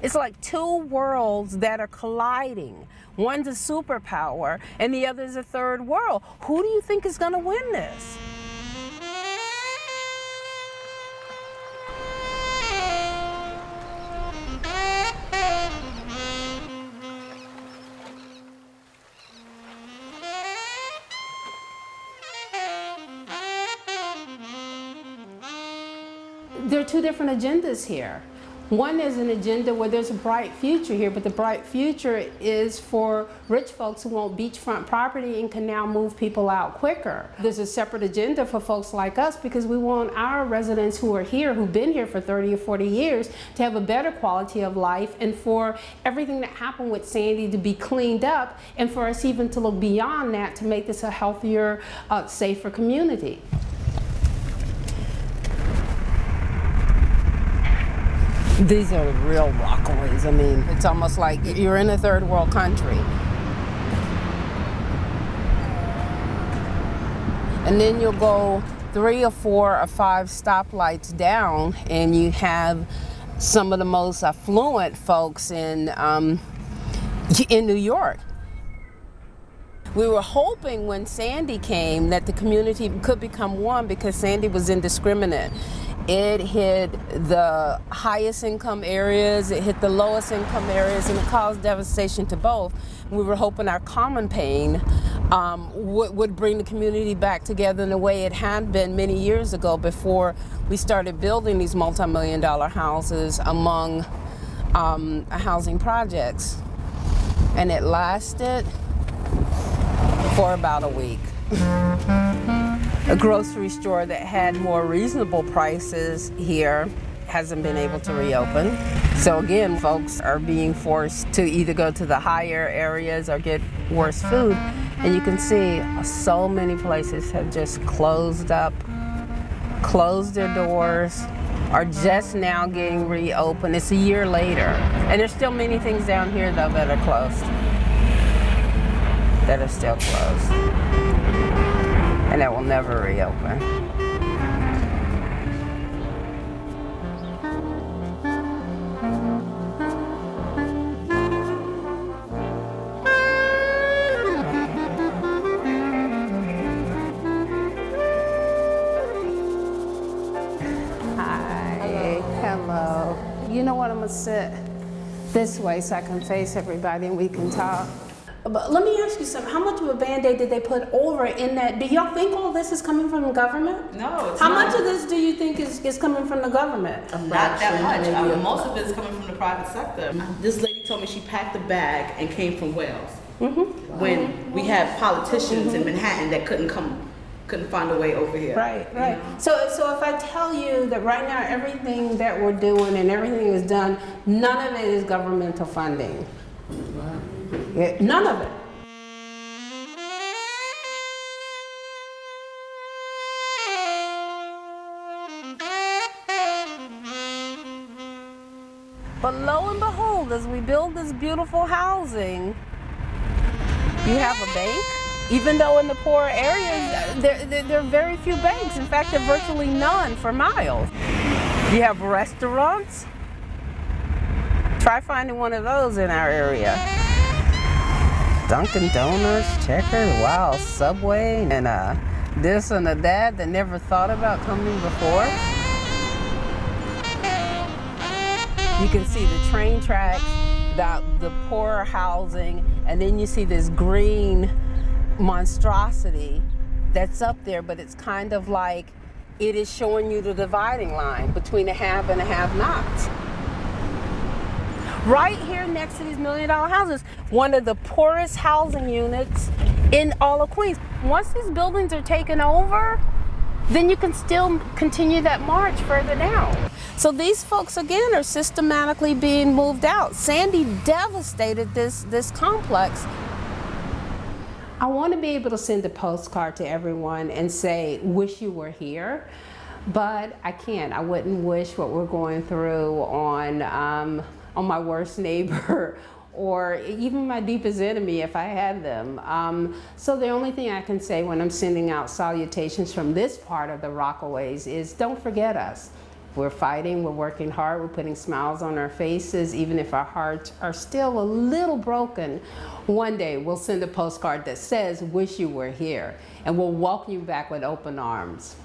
It's like two worlds that are colliding. One's a superpower and the other is a third world. Who do you think is going to win this? There are two different agendas here. One is an agenda where there's a bright future here, but the bright future is for rich folks who want beachfront property and can now move people out quicker. There's a separate agenda for folks like us because we want our residents who are here, who've been here for 30 or 40 years, to have a better quality of life and for everything that happened with Sandy to be cleaned up and for us even to look beyond that to make this a healthier, safer community. These are real Rockaways. I mean, it's almost like you're in a third world country. And then you'll go 3 or 4 or 5 stoplights down and you have some of the most affluent folks in New York. We were hoping when Sandy came that the community could become one because Sandy was indiscriminate. It hit the highest income areas, it hit the lowest income areas, and it caused devastation to both. We were hoping our common pain would bring the community back together in the way it had been many years ago before we started building these multi-million-dollar houses among housing projects. And it lasted for about a week. A grocery store that had more reasonable prices here hasn't been able to reopen. So again, folks are being forced to either go to the higher areas or get worse food. And you can see so many places have just closed up, closed their doors, are just now getting reopened. It's a year later. And there's still many things down here though that are closed, that are still closed. And that will never reopen. Hi, hello. You know what, I'm gonna sit this way so I can face everybody and we can talk. But let me ask you something. How much of a Band-Aid did they put over in that? Do y'all think all this is coming from the government? No, it's How not. much of this do you think is coming from the government? Not that much. Most of it is coming from the private sector. This lady told me she packed a bag and came from Wales. When we had politicians in Manhattan that couldn't find a way over here. Right. So if I tell you that right now everything that we're doing and everything is done, none of it is governmental funding. Yeah, none of it. But lo and behold, as we build this beautiful housing, you have a bank. Even though in the poorer areas, there are very few banks. In fact, there are virtually none for miles. You have restaurants. Try finding one of those in our area. Dunkin' Donuts, Checkers, wow, Subway, and this and that never thought about coming before. You can see the train tracks, the poorer housing, and then you see this green monstrosity that's up there, but it's kind of like it is showing you the dividing line between the have and the have-nots. Right here next to these $1 million houses, one of the poorest housing units in all of Queens. Once these buildings are taken over, then you can still continue that march further down. So these folks, again, are systematically being moved out. Sandy devastated this complex. I want to be able to send a postcard to everyone and say, wish you were here, but I can't. I wouldn't wish what we're going through on my worst neighbor or even my deepest enemy if I had them. So the only thing I can say when I'm sending out salutations from this part of the Rockaways is don't forget us. We're fighting, we're working hard, we're putting smiles on our faces, even if our hearts are still a little broken. One day we'll send a postcard that says, "Wish you were here," and we'll welcome you back with open arms.